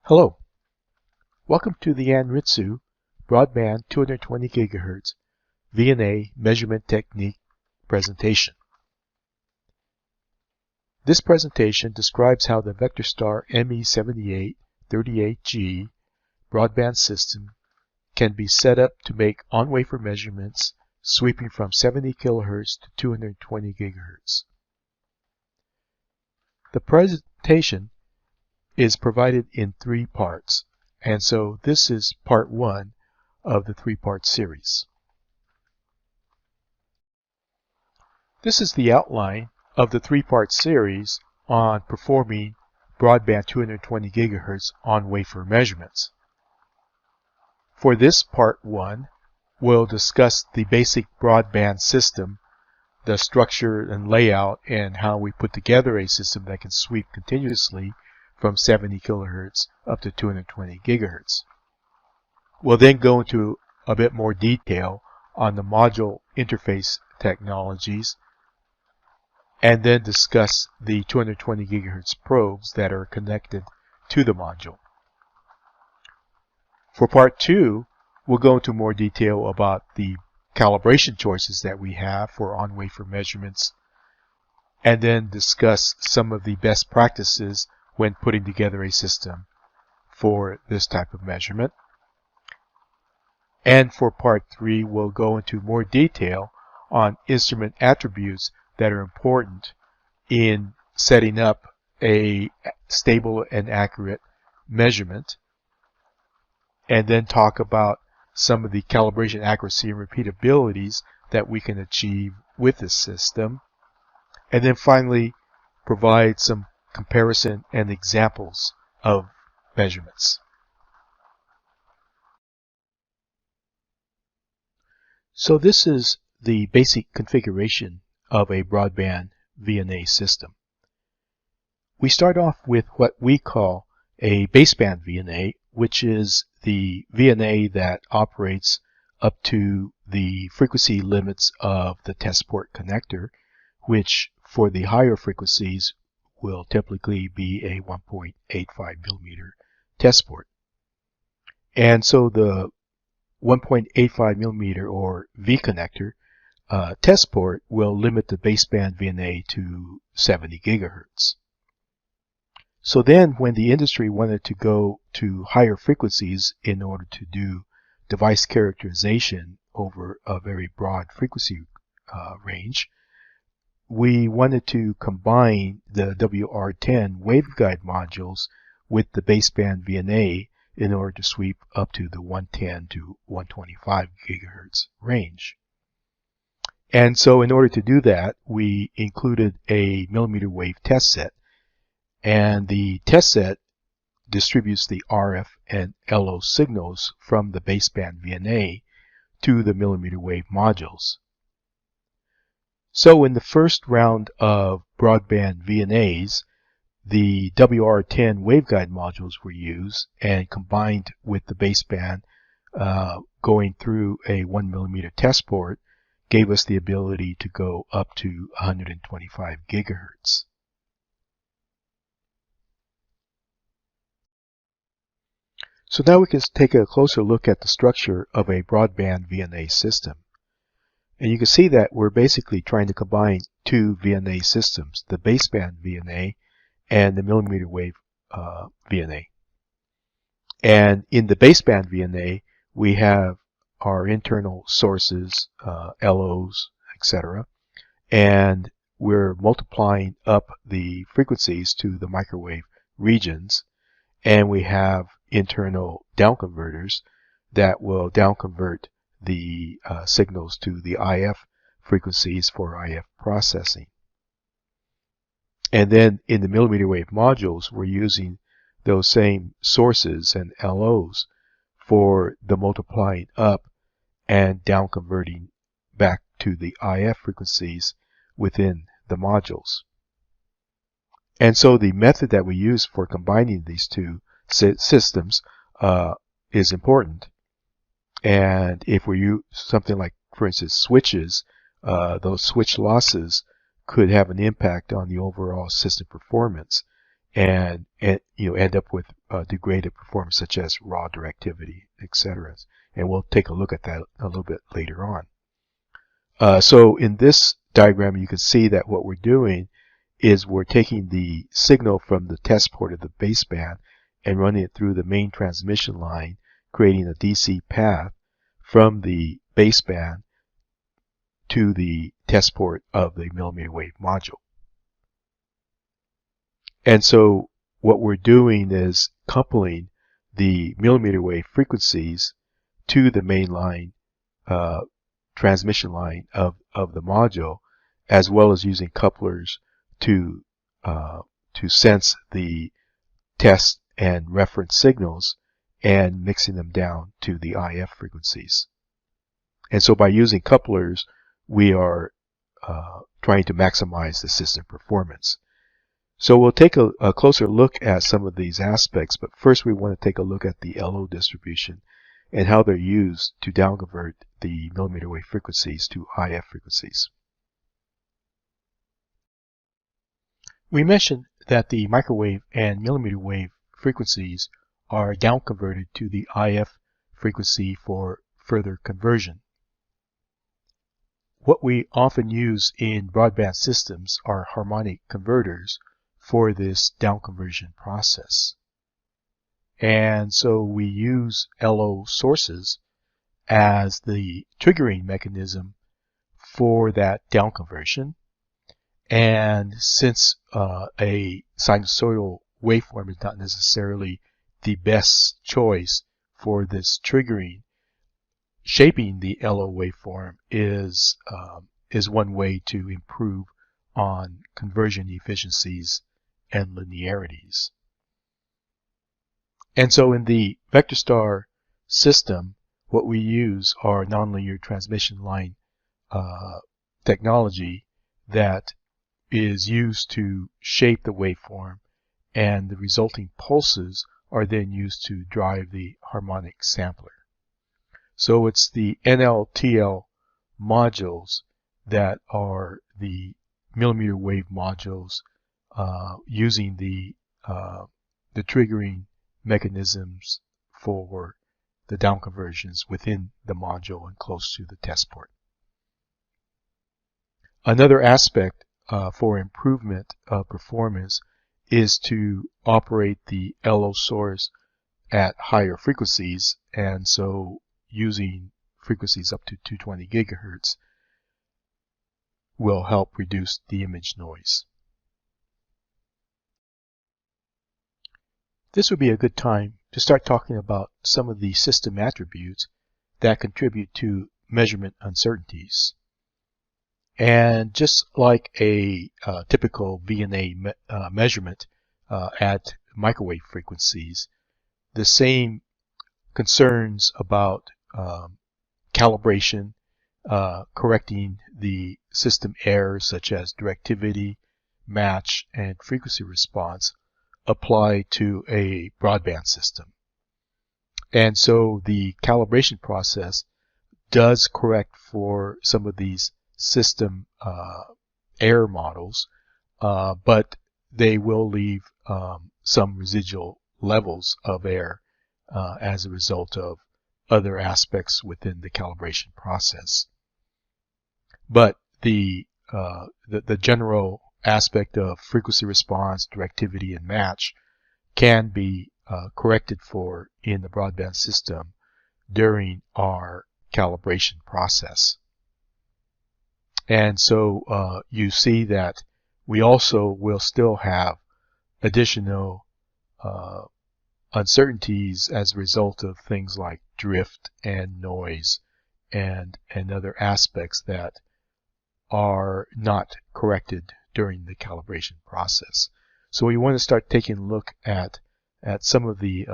Hello, welcome to the Anritsu Broadband 220 GHz VNA Measurement Technique presentation. This presentation describes how the VectorStar NE7838G broadband system can be set up to make on-wafer measurements sweeping from 70 kHz to 220 GHz. The presentation is provided in 3 parts, and so this is part 1 of the 3-part series. This is the outline of the 3-part series on performing broadband 220 GHz on-wafer measurements. For this part 1, we'll discuss the basic broadband system, the structure and layout, and how we put together a system that can sweep continuously from 70 kHz up to 220 GHz. We'll then go into a bit more detail on the module interface technologies and then discuss the 220 GHz probes that are connected to the module. For part 2, we'll go into more detail about the calibration choices that we have for on-wafer measurements and then discuss some of the best practices when putting together a system for this type of measurement. And for part 3, we'll go into more detail on instrument attributes that are important in setting up a stable and accurate measurement, and then talk about some of the calibration accuracy and repeatabilities that we can achieve with this system, and then finally provide some comparison and examples of measurements. So this is the basic configuration of a broadband VNA system. We start off with what we call a baseband VNA, which is the VNA that operates up to the frequency limits of the test port connector, which for the higher frequencies will typically be a 1.85 millimeter test port. And so the 1.85 millimeter or V connector test port will limit the baseband VNA to 70 gigahertz. So then when the industry wanted to go to higher frequencies in order to do device characterization over a very broad frequency range, we wanted to combine the WR10 waveguide modules with the baseband VNA in order to sweep up to the 110 to 125 gigahertz range. And so in order to do that, we included a millimeter wave test set, and the test set distributes the RF and LO signals from the baseband VNA to the millimeter wave modules. So in the first round of broadband VNAs, the WR10 waveguide modules were used and combined with the baseband going through a 1 millimeter test port gave us the ability to go up to 125 gigahertz. So now we can take a closer look at the structure of a broadband VNA system. And you can see that we're basically trying to combine 2 VNA systems, the baseband VNA and the millimeter wave VNA. And in the baseband VNA, we have our internal sources, LOs, etc. And we're multiplying up the frequencies to the microwave regions. And we have internal downconverters that will downconvert the signals to the IF frequencies for IF processing. And then in the millimeter wave modules, we're using those same sources and LOs for the multiplying up and downconverting back to the IF frequencies within the modules. And so the method that we use for combining these 2 systems is important. And if we use something like, for instance, switches, those switch losses could have an impact on the overall system performance. and end up with degraded performance such as raw directivity, etc. And we'll take a look at that a little bit later on. So in this diagram, you can see that what we're doing is we're taking the signal from the test port of the baseband and running it through the main transmission line, creating a DC path from the baseband to the test port of the millimeter wave module. And so what we're doing is coupling the millimeter wave frequencies to the main line, transmission line of the module, as well as using couplers to sense the test and reference signals and mixing them down to the IF frequencies. And so by using couplers, we are trying to maximize the system performance. So we'll take a closer look at some of these aspects, but first we want to take a look at the LO distribution and how they're used to downconvert the millimeter wave frequencies to IF frequencies. We mentioned that the microwave and millimeter wave frequencies are downconverted to the IF frequency for further conversion. What we often use in broadband systems are harmonic converters for this downconversion process. And so we use LO sources as the triggering mechanism for that downconversion. And since a sinusoidal waveform is not necessarily the best choice for this triggering, shaping the LO waveform is one way to improve on conversion efficiencies and linearities. And so in the VectorStar system, what we use are nonlinear transmission line technology that is used to shape the waveform, and the resulting pulses are then used to drive the harmonic sampler. So it's the NL-TL modules that are the millimeter wave modules using the triggering mechanisms for the downconversions within the module and close to the test port. Another aspect for improvement of performance is to operate the LO source at higher frequencies, and so using frequencies up to 220 gigahertz will help reduce the image noise. This would be a good time to start talking about some of the system attributes that contribute to measurement uncertainties. And just like a typical VNA measurement at microwave frequencies, the same concerns about calibration, correcting the system errors such as directivity, match, and frequency response apply to a broadband system. And so the calibration process does correct for some of these system error models, but they will leave some residual levels of error as a result of other aspects within the calibration process. But the general aspect of frequency response, directivity, and match can be corrected for in the broadband system during our calibration process. And so you see that we also will still have additional uncertainties as a result of things like drift and noise and other aspects that are not corrected during the calibration process. So we want to start taking a look at some of the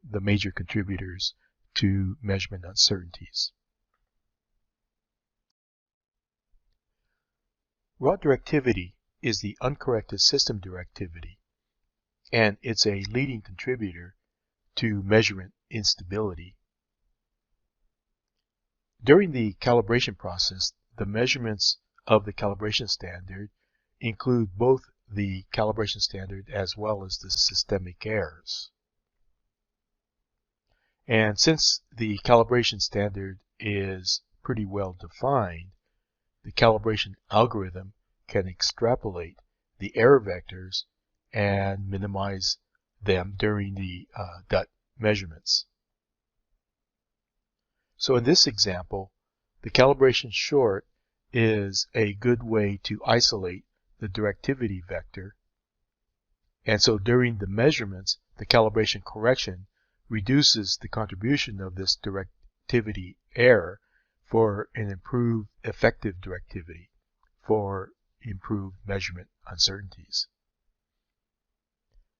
major contributors to measurement uncertainties. Raw directivity is the uncorrected system directivity, and it's a leading contributor to measurement instability. During the calibration process, the measurements of the calibration standard include both the calibration standard as well as the systemic errors. And since the calibration standard is pretty well defined, the calibration algorithm can extrapolate the error vectors and minimize them during the DUT measurements. So in this example, the calibration short is a good way to isolate the directivity vector. And so during the measurements, the calibration correction reduces the contribution of this directivity error for an improved effective directivity, for improved measurement uncertainties.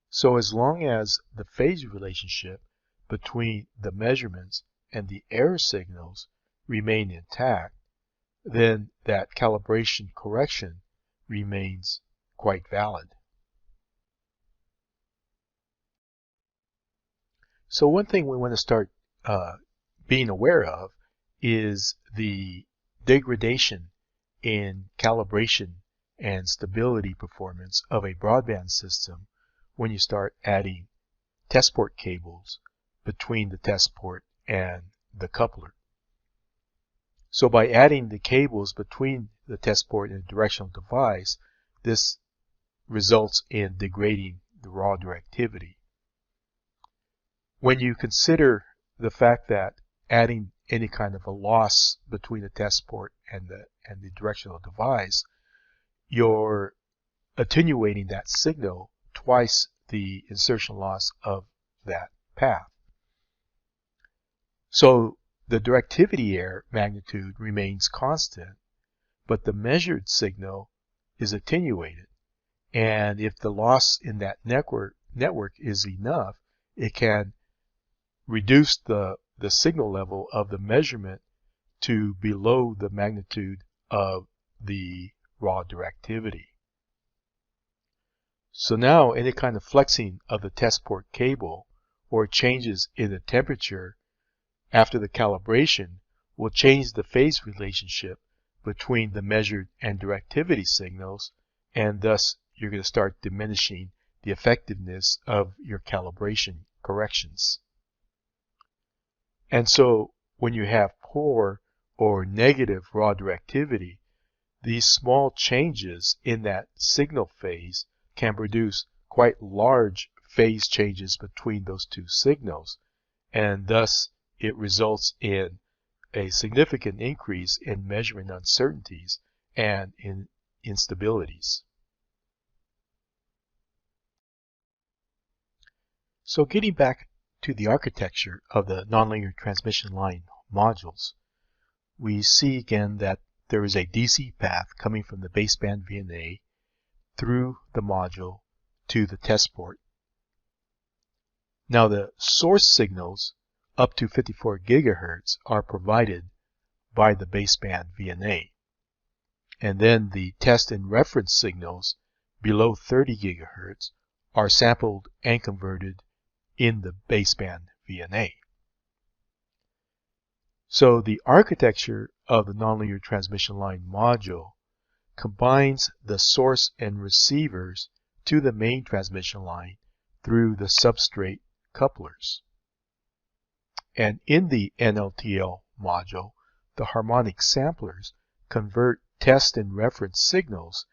So as long as the phase relationship between the measurements and the error signals remain intact, then that calibration correction remains quite valid. So one thing we want to start being aware of is the degradation in calibration and stability performance of a broadband system when you start adding test port cables between the test port and the coupler. So by adding the cables between the test port and the directional device, this results in degrading the raw directivity. When you consider the fact that adding any kind of a loss between the test port and the directional device, you're attenuating that signal twice the insertion loss of that path. So the directivity error magnitude remains constant, but the measured signal is attenuated. And if the loss in that network is enough, it can reduce the signal level of the measurement to below the magnitude of the raw directivity. So now any kind of flexing of the test port cable or changes in the temperature after the calibration will change the phase relationship between the measured and directivity signals, and thus you're going to start diminishing the effectiveness of your calibration corrections. And so when you have poor or negative raw directivity, these small changes in that signal phase can produce quite large phase changes between those two signals, and thus it results in a significant increase in measurement uncertainties and in instabilities. So getting back to the architecture of the nonlinear transmission line modules, we see again that there is a DC path coming from the baseband VNA through the module to the test port. Now the source signals up to 54 GHz are provided by the baseband VNA, and then the test and reference signals below 30 GHz are sampled and converted in the baseband VNA. So the architecture of the nonlinear transmission line module combines the source and receivers to the main transmission line through the substrate couplers. And in the NLTL module, the harmonic samplers convert test and reference signals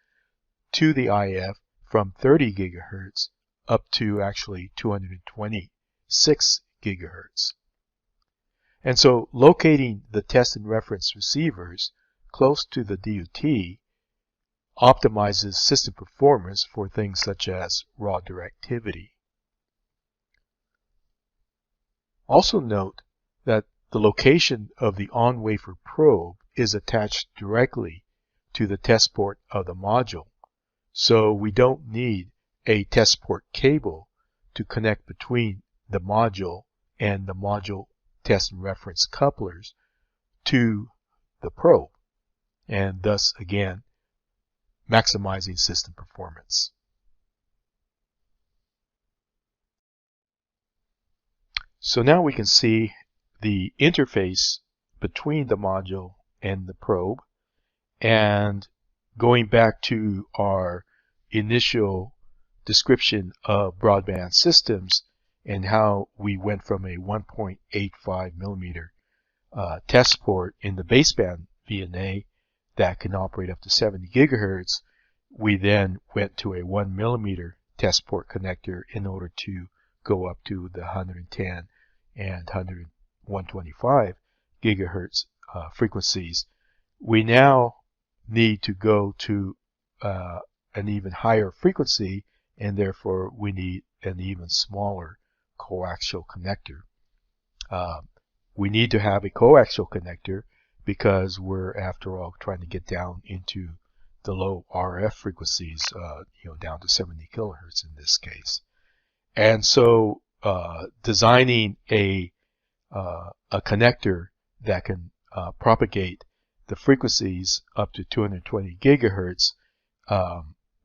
to the IF from 30 GHz up to actually 226 GHz. And so locating the test and reference receivers close to the DUT optimizes system performance for things such as raw directivity. Also note that the location of the on-wafer probe is attached directly to the test port of the module, so we don't need a test port cable to connect between the module and the module test and reference couplers to the probe, and thus again maximizing system performance. So now we can see the interface between the module and the probe, and going back to our initial description of broadband systems and how we went from a 1.85 millimeter test port in the baseband VNA that can operate up to 70 gigahertz. We then went to a 1 millimeter test port connector in order to go up to the 110 and 125 gigahertz frequencies. We now need to go to an even higher frequency, and therefore we need an even smaller coaxial connector. We need to have a coaxial connector because we're, after all, trying to get down into the low RF frequencies, down to 70 kilohertz in this case. And so designing a connector that can propagate the frequencies up to 220 gigahertz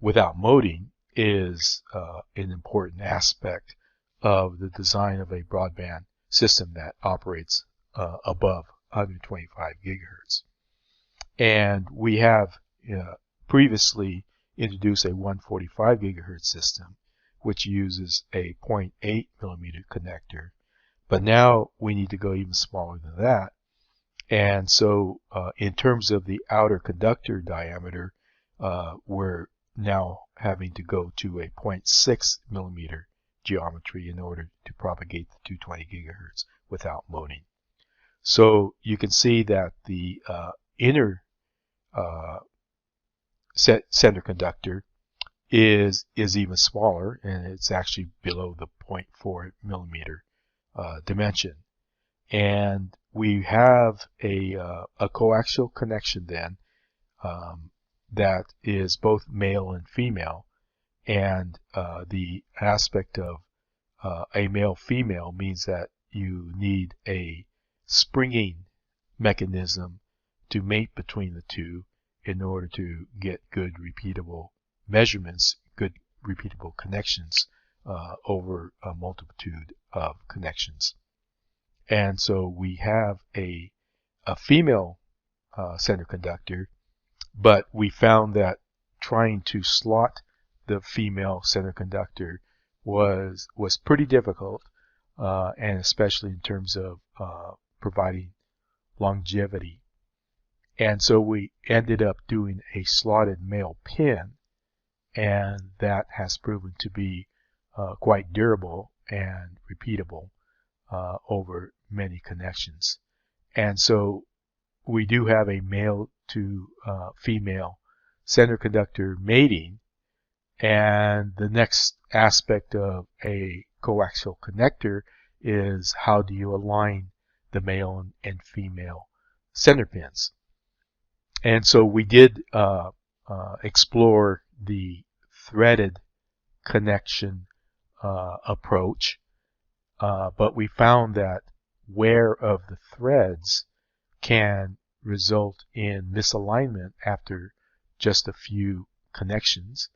without moding is an important aspect of the design of a broadband system that operates above 125 gigahertz. And we have previously introduced a 145 gigahertz system, which uses a 0.8 millimeter connector. But now we need to go even smaller than that. And so in terms of the outer conductor diameter, we're now having to go to a 0.6 millimeter geometry in order to propagate the 220 gigahertz without moding. So you can see that the inner center conductor is even smaller, and it's actually below the 0.4 millimeter dimension. And we have a coaxial connection then that is both male and female, and the aspect of a male-female means that you need a springing mechanism to mate between the two in order to get good repeatable measurements, good repeatable connections over a multitude of connections. And so we have a female center conductor, but we found that trying to slot the female center conductor was pretty difficult, and especially in terms of providing longevity. And so we ended up doing a slotted male pin, and that has proven to be quite durable and repeatable over many connections. And so we do have a male to female center conductor mating, and the next aspect of a coaxial connector is how do you align the male and female center pins. And so we did explore the threaded connection approach, but we found that wear of the threads can result in misalignment after just a few connections,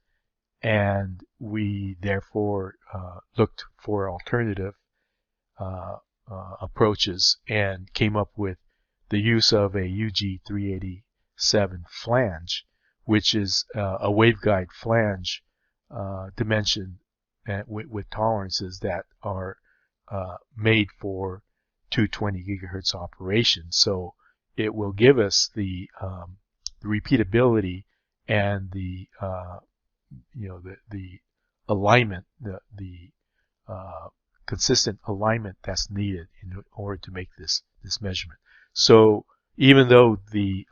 and we therefore looked for alternative approaches and came up with the use of a UG387 flange, which is a waveguide flange dimension with tolerances that are made for 220 gigahertz operation. So it will give us the repeatability and the alignment, the consistent alignment that's needed in order to make this measurement. So even though the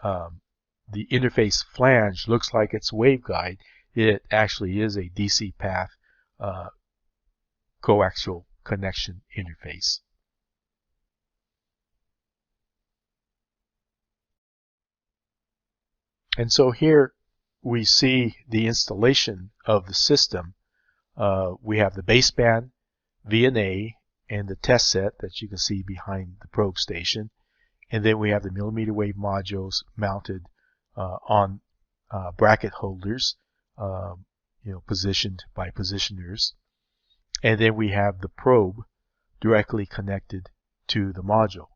interface flange looks like it's waveguide, it actually is a DC path coaxial connection interface. And so here we see the installation of the system. We have the baseband VNA and the test set that you can see behind the probe station. And then we have the millimeter wave modules mounted on bracket holders, positioned by positioners. And then we have the probe directly connected to the module.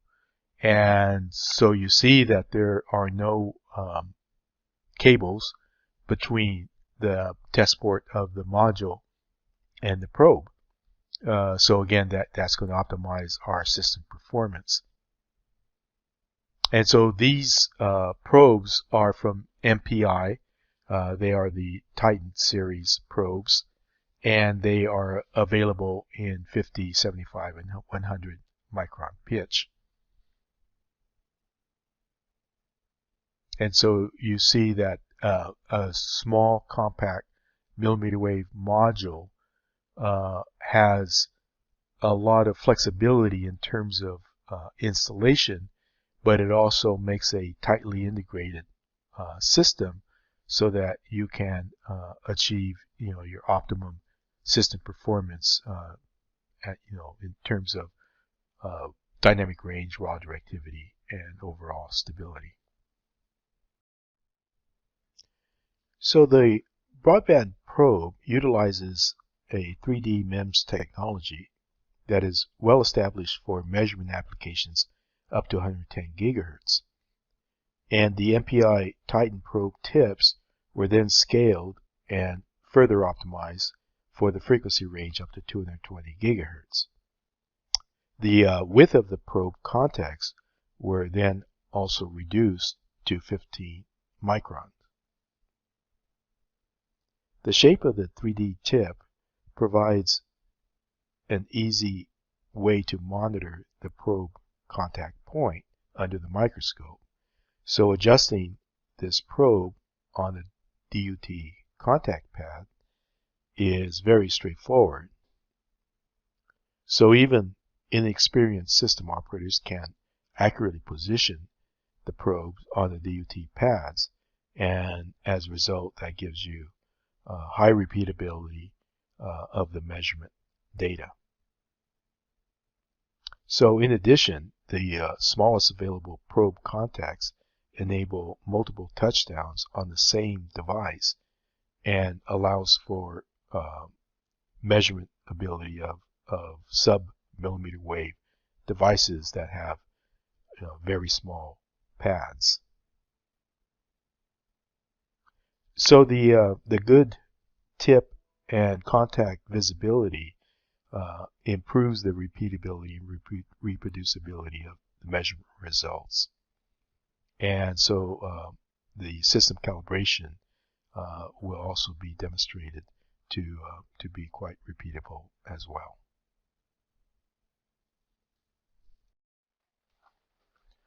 And so you see that there are no cables between the test port of the module and the probe. So again, that's going to optimize our system performance. And so these probes are from MPI. They are the Titan series probes, and they are available in 50, 75, and 100 micron pitch. And so you see that a small compact millimeter wave module has a lot of flexibility in terms of installation, but it also makes a tightly integrated system so that you can achieve your optimum system performance in terms of dynamic range, raw directivity, and overall stability. So the broadband probe utilizes a 3D MEMS technology that is well established for measurement applications up to 110 gigahertz. And the MPI Titan probe tips were then scaled and further optimized for the frequency range up to 220 gigahertz. The width of the probe contacts were then also reduced to 15 microns. The shape of the 3D tip provides an easy way to monitor the probe contact point under the microscope. So adjusting this probe on the DUT contact pad is very straightforward. So even inexperienced system operators can accurately position the probes on the DUT pads, and as a result that gives you high repeatability of the measurement data. So in addition, the smallest available probe contacts enable multiple touchdowns on the same device and allows for measurement ability of sub-millimeter wave devices that have very small pads. So the good tip and contact visibility improves the repeatability and reproducibility of the measurement results. And so the system calibration will also be demonstrated to be quite repeatable as well.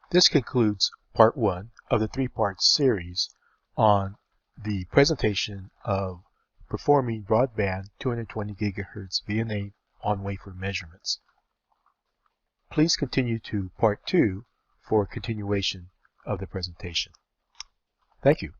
This concludes part 1 of the 3-part series on the presentation of performing broadband 220 GHz VNA on-wafer measurements. Please continue to part 2 for continuation of the presentation. Thank you.